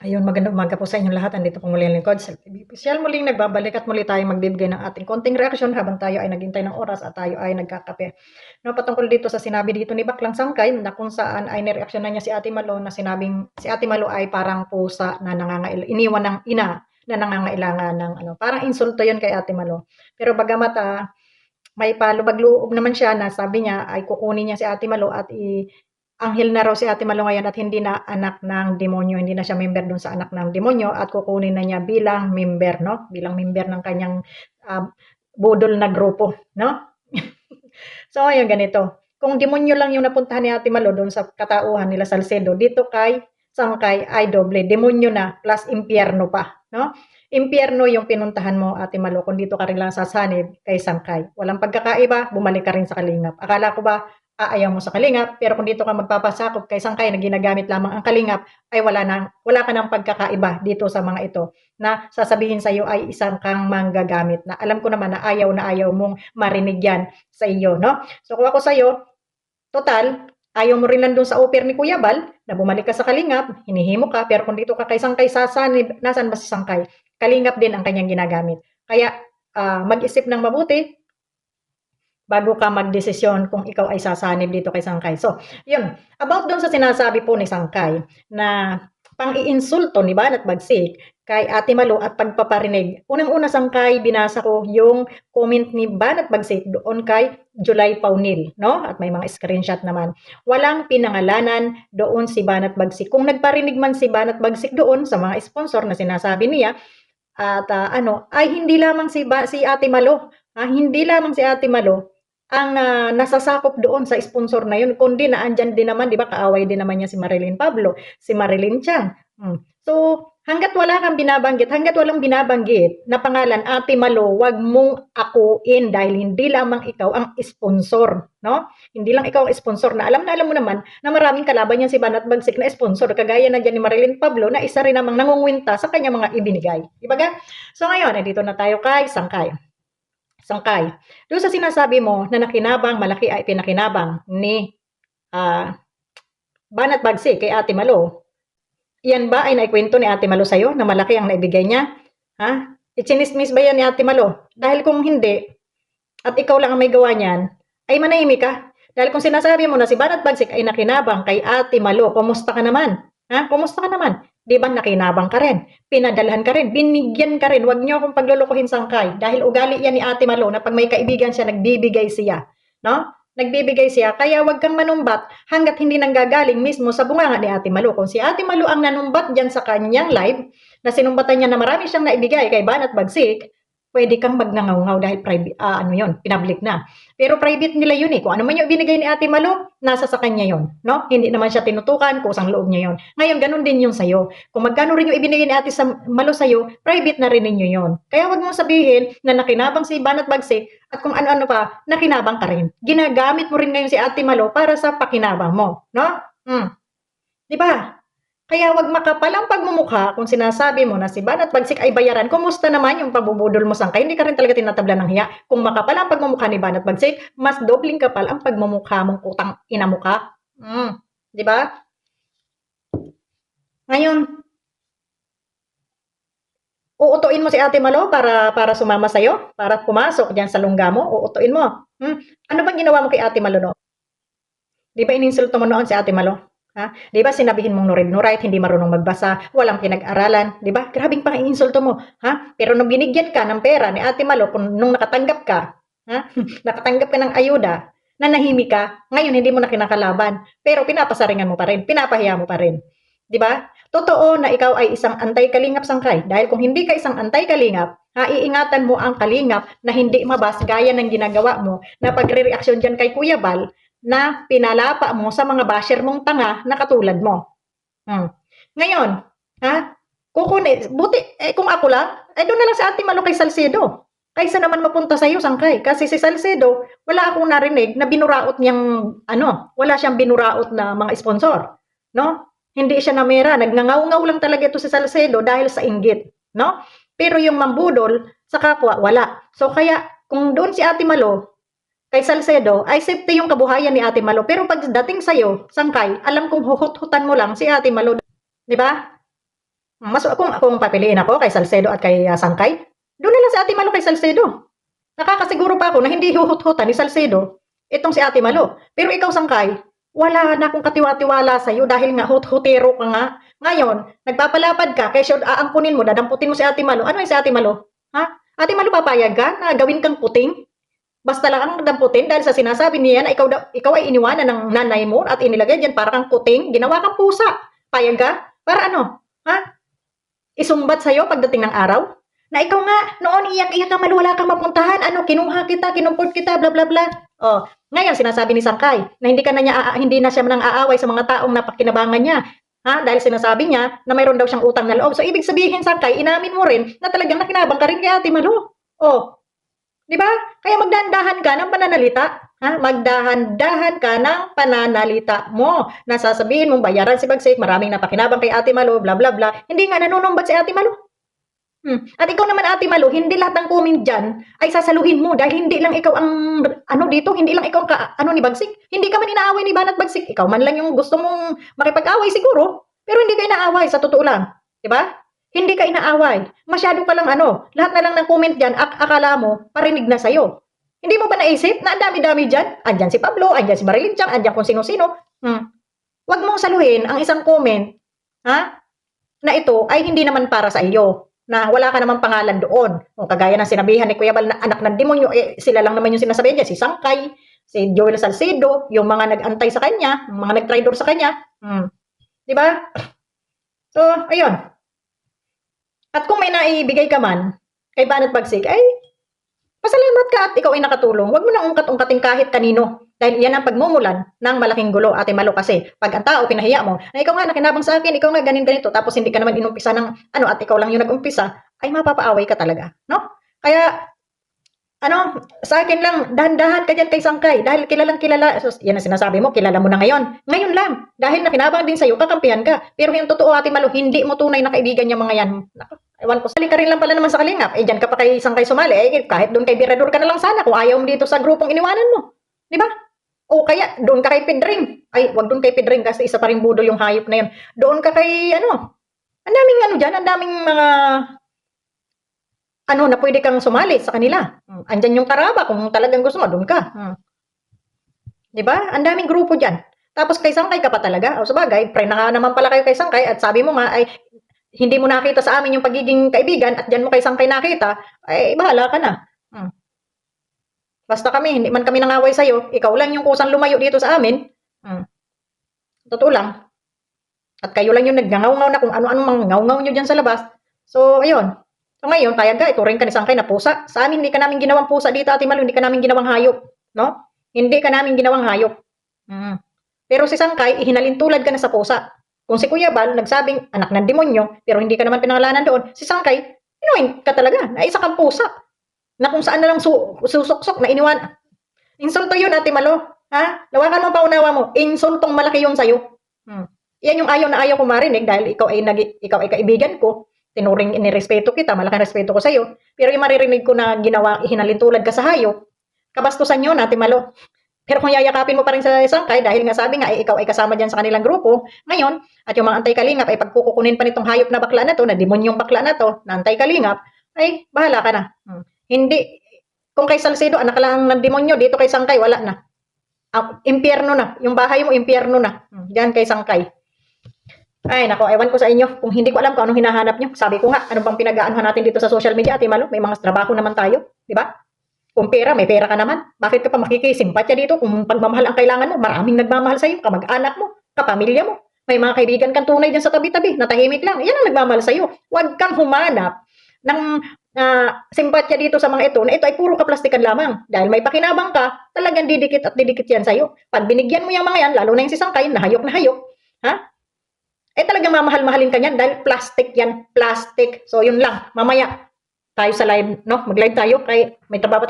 Ayun, magandang umaga po sa inyong lahat. Andito po muli ang lingkod, Selfie Official. Muling nagbabalik at muli tayong magbibigay ng ating konting reaksyon habang tayo ay naghintay ng oras at tayo ay nagkakape. No, patungkol dito sa sinabi dito ni Baklang Sangkay na kung saan ay nireaksyonan niya si Ate Malo na sinabing si Ate Malo ay parang pusa na iniwan ng ina na nangangailangan ng ano. Parang insulto yun kay Ate Malo. Pero bagamat may palubag-loob naman siya na sabi niya ay kukunin niya si Ate Malo at anghel na raw si Ate Malo ngayon at hindi na anak ng demonyo, hindi na siya member doon sa anak ng demonyo at kukunin na niya bilang member, no? Bilang member ng kanyang uh, budol na grupo, no? So, ayun, ganito. Kung demonyo lang yung napuntahan ni Ate Malo doon sa katauhan nila Salcedo, dito kay Sangkay ay doble. Demonyo na plus impyerno pa, no? Impyerno yung pinuntahan mo, Ate Malo, kung dito ka rin lang sasanib kay Sangkay. Walang pagkakaiba, bumalik ka rin sa Kalingap. Akala ko ba aayaw mo sa Kalingap, pero kung dito ka magpapasakop kay Sangkay na ginagamit lamang ang Kalingap, ay wala ka ng pagkakaiba dito sa mga ito na sasabihin sa iyo ay isang kang manggagamit na alam ko naman na ayaw mong marinig yan sa iyo, no? So kung ako sa iyo, total, ayaw mo rin nandun sa offer ni Kuya Bal na bumalik ka sa Kalingap, hinihimo ka, pero kung dito ka kay Sangkay sasanib, nasan ba si Sangkay? Kalingap din ang kanyang ginagamit. Kaya mag-isip ng mabuti, bago ka magdesisyon kung ikaw ay sasanib dito kay Sangkay. So, yun. About doon sa sinasabi po ni Sangkay na pang-iinsulto ni Banat Bagsik kay Ate Malo at pagpaparinig. Unang-una Sangkay, binasa ko yung comment ni Banat Bagsik doon kay July Paunil, no? At may mga screenshot naman. Walang pinangalanan doon si Banat Bagsik. Kung nagparinig man si Banat Bagsik doon sa mga sponsor na sinasabi niya, at ay hindi lamang si Ate Malo, hindi lamang si Ate Malo ang nasasakop doon sa sponsor na yun, kundi naandyan din naman, di ba, kaaway din naman niya si Marilyn Pablo, si Marilyn Chang. So, hanggat wala kang binabanggit, hanggat walang binabanggit na pangalan, Ate Malo, wag mong akuin dahil hindi lamang ikaw ang sponsor, no? Hindi lang ikaw ang sponsor na alam mo naman na maraming kalaban yan si Banat Bagsik na sponsor, kagaya na dyan ni Marilyn Pablo na isa rin namang nangungwinta sa kanya mga ibinigay. Di ba ga? So ngayon, dito na tayo kay Sangkay. Doon sa sinasabi mo na nakinabang, malaki ay pinakinabang ni Banat Bagsik kay Ate Malo, yan ba ay naikwento ni Ate Malo sa'yo na malaki ang naibigay niya? Ha? Ichinismis ba yan ni Ate Malo? Dahil kung hindi, at ikaw lang ang may gawa niyan, ay manahimik ka. Dahil kung sinasabi mo na si Banat Bagsik ay nakinabang kay Ate Malo, kumusta ka naman? Ha? Kumusta ka naman? Di ba nakinabang ka rin? Pinadalhan ka rin? Binigyan ka rin? Huwag niyo akong paglulukuhin Sangkay. Dahil ugali yan ni Ate Malo na pag may kaibigan siya, nagbibigay siya. No? Nagbibigay siya. Kaya huwag kang manumbat hanggat hindi nanggagaling mismo sa bunganga ni Ate Malo. Kung si Ate Malo ang nanumbat dyan sa kanyang live, na sinumbatan niya na marami siyang naibigay kay Banat Bagsik, pwede kang magnangaw-ngaw dahil private, public na. Pero private nila yun eh. Kung ano man yung binigay ni Ate Malo, nasa sa kanya yun. No? Hindi naman siya tinutukan, kusang loob niya yun. Ngayon, ganun din yung sa'yo. Kung magkano rin yung ibinigay ni Ate Malo sa'yo, private na rin ninyo yun. Kaya wag mong sabihin na nakinabang si Banat Bagsik at kung ano-ano pa, nakinabang ka rin. Ginagamit mo rin ngayon si Ate Malo para sa pakinabang mo. No? Di ba? Kaya wag makapal ang pagmumukha kung sinasabi mo na si Banat Bagsik ay bayaran. Kumusta naman yung pabubudol mo Sangkay? Hindi ka rin talaga tinatabla ng hiya. Kung makapal ang pagmumukha ni Banat Bagsik, mas dobling kapal ang pagmumukha mong utang ina mukha. Di ba? Ngayon, uutuin mo si Ate Malo para sumama sa'yo? Para pumasok diyan sa lungga mo? Uutuin mo? Ano bang ginawa mo kay Ate Malo no? Di ba ininsulto mo noon si Ate Malo? Ha? Di ba sinabihin mong nurid-nurite, hindi marunong magbasa, walang pinag-aralan, di ba? Grabing pang-iinsulto mo, ha? Pero nung binigyan ka ng pera ni Ate Malo, nung nakatanggap ka, ha? Nakatanggap ka ng ayuda, nanahimik ka, ngayon hindi mo na kinakalaban, pero pinapasaringan mo pa rin, pinapahiya mo pa rin. Di ba? Totoo na ikaw ay isang antay-kalingap Sangkay, dahil kung hindi ka isang antay-kalingap, iingatan mo ang kalingap na hindi mabas gaya ng ginagawa mo na pagre-reaksyon dyan kay Kuya Bal, na pinalapa mo sa mga basher mong tanga na katulad mo. Ngayon, buti, kung ako lang, doon na lang sa Ate Malo kay Salcedo. Kaysa naman mapunta sa iyo, Sangkay. Kasi si Salcedo, wala akong narinig na binuraot niyang, wala siyang binuraot na mga sponsor. No? Hindi siya namera. Nagngangaw-ngaw lang talaga ito si Salcedo dahil sa inggit. No? Pero yung mambudol, sa kapwa, wala. So kaya, kung doon si Ate Malo, kay Salcedo, ay safety yung kabuhayan ni Ate Malo. Pero pagdating sa'yo, Sangkay, alam kong huhut-hutan mo lang si Ate Malo. Di ba? Mas kung papiliin ako kay Salcedo at kay Sangkay, doon na lang si Ate Malo kay Salcedo. Nakakasiguro pa ako na hindi huhut-hutan ni Salcedo itong si Ate Malo. Pero ikaw, Sangkay, wala na akong katiwa-tiwala sa'yo dahil nga hut-hutero ka nga. Ngayon, nagpapalapad ka, kaya siya aangkunin mo, dadamputin mo si Ate Malo. Ano yung si Ate Malo? Ha? Ate Malo, papayag ka na gawin kang puting? Basta lang ang damputin dahil sa sinasabi niya na ikaw ay iniwanan ng nanay mo at inilagay dyan para kang puting, ginawa kang pusa. Payag ka? Para ano? Ha? Isumbat sa'yo pagdating ng araw? Na ikaw nga, noon iyak-iyak ka, wala kang mapuntahan, ano, kinuha kita, kinumport kita, bla bla bla. Oh, ngayon sinasabi ni Sangkay na hindi na siya nang aaway sa mga taong napakinabangan niya. Ha? Dahil sinasabi niya na mayroon daw siyang utang na loob. So ibig sabihin, Sangkay, inamin mo rin na talagang nakinabang ka rin kay Ate Malo. Oh, 'di ba? Kaya magdahan-dahan ka ng pananalita. Ha? Magdahan-dahan ka ng pananalita mo. Nasasabihin mong bayaran si Bagsik, maraming napakinabang kay Ate Malo, bla bla bla. Hindi nga nanunumbat si Ate Malo. At ikaw naman, Ate Malo, hindi lahat ng comment dyan ay sasaluhin mo dahil hindi lang ikaw ang ano dito, hindi lang ikaw ano ni Bagsik. Hindi ka man inaaway ni Banat Bagsik. Ikaw man lang yung gusto mong makipag-away siguro, pero hindi ka inaaway sa totoo lang, 'di ba? Hindi ka inaaway. Masyado ka lang ano, lahat na lang ng comment dyan, akala mo parinig na sa'yo. Hindi mo ba naisip na ang dami-dami dyan? Andyan si Pablo, andyan si Marilyn Chang, andyan kung sino-sino. Huwag mong saluhin ang isang comment, ha? Na ito ay hindi naman para sa iyo, na wala ka namang pangalan doon. Kung kagaya ng sinabihan ni Kuya Bal na anak ng demonyo, sila lang naman yung sinasabihan niya, si Sangkay, si Joel Salcedo, yung mga nag-antay sa kanya, yung mga nag-traitor sa kanya. Di ba? So, ayun. At kung may naibigay ka man kay Banat Bagsik, ay pasalamat ka at ikaw ay nakatulong. Huwag mo nang ungkat-ungkating kahit kanino. Dahil iyan ang pagmumulan ng malaking gulo, Ate Malo, kasi pag ang tao pinahiya mo, na ikaw nga nakinabang sa akin, ikaw nga ganito, tapos hindi ka naman inumpisa ng ano at ikaw lang yung nag-umpisa, ay mapapaaway ka talaga, no? Kaya, ano, sa akin lang, dahan-dahan ka dyan kay Sangkay, dahil kilalang kilala, so, yan ang sinasabi mo, kilala mo na ngayon. Ngayon lang, dahil nakinabang din sa'yo, kakampihan ka. Pero yung totoo, Ate Malo, hindi mo tunay na kaibigan yung mga yan. Ewan ko, sali ka rin lang pala naman sa Kalingap. Dyan ka pa kay Sangkay sumali. Kahit doon kay Birador ka na lang sana kung ayaw mo dito sa grupong iniwanan mo. Di ba? O kaya, doon ka kay Pedring. Ay, wag doon kay Pedring kasi isa pa rin budol yung hayop na yun. Doon ka kay, ano, ang daming ano dyan, ang daming mga, ano, na pwede kang sumali sa kanila. Andyan yung Karaba, kung talagang gusto mo, doon ka. Di ba? Ang daming grupo dyan. Tapos kay Sangkay ka pa talaga. O sabagay, pre na nga naman pala kayo kay Sangkay at sabi mo nga, ay, hindi mo nakita sa amin yung pagiging kaibigan at dyan mo kay Sangkay nakita, ay bahala ka na. Basta kami, hindi man kami nangaway sa'yo, ikaw lang yung kusang lumayo dito sa amin. Totoo lang. At kayo lang yung nagngangaw-ngaw na kung ano-anong mga ngaw-ngaw nyo dyan sa labas. So, ayun. So, ngayon, payag ka, ituring ka ni Sangkay na pusa. Sa amin, hindi ka namin ginawang pusa dito, Ate Malo, hindi ka namin ginawang hayop. No? Hindi ka namin ginawang hayop. Pero si Sangkay, ihinalintulad ka na sa pusa. Kung si Kuya Bal, nagsabing anak ng demonyo, pero hindi ka naman pinangalanan doon, si Sangkay, inuin ka talaga, na isa kang pusa. Na kung saan na lang susuksok na iniwan. Insulto yun, Ate Malo. Ha? Lawakan mo paunawa mo. Insultong malaki yun sa'yo. Yan yung ayaw na ayaw ko marinig dahil ikaw ay kaibigan ko. Tinuring inirespeto kita, malaking respeto ko sa'yo. Pero yung maririnig ko na ginawa, ihinalintulad ka sa hayop, kabastusan yun, Ate Malo. Pero kung yayakapin mo pa rin sa Sangkay, dahil nga sabi nga, ikaw ay kasama dyan sa kanilang grupo, ngayon, at yung mga antay-kalingap, ay pagkukukunin pa nitong hayop na bakla na to, na demonyong bakla na to, na antay-kalingap, ay bahala ka na. Hindi, kung kay Salcedo, anak lang ng demonyo, dito kay Sangkay, wala na. Impyerno na. Yung bahay mo, impyerno na. Diyan kay Sangkay. Ay, nako, ewan ko sa inyo. Kung hindi ko alam kung anong hinahanap nyo. Sabi ko nga, ano bang pinag-aanuhan natin dito sa social media, Ate Malo? May mga trabaho naman tayo, di ba? Kung pera, may pera ka naman. Bakit ka pa makikisimpatya dito? Kung pagmamahal ang kailangan mo, maraming nagmamahal sa'yo, kamag-anak mo, kapamilya mo. May mga kaibigan kang tunay dyan sa tabi-tabi, na tahimik lang. Yan ang nagmamahal sa'yo. Huwag kang humanap ng simpatya dito sa mga ito, na ito ay puro kaplastikan lamang. Dahil may pakinabang ka, talagang didikit at didikit yan sa'yo. Pag binigyan mo yung mga yan, lalo na yung si Sangkay, na hayop, ha? Talagang mamahal-mahalin ka yan dahil plastic yan, plastic. So, yun lang. Mamaya, tayo sa live, no? Mag-live tayo, kay may trabaho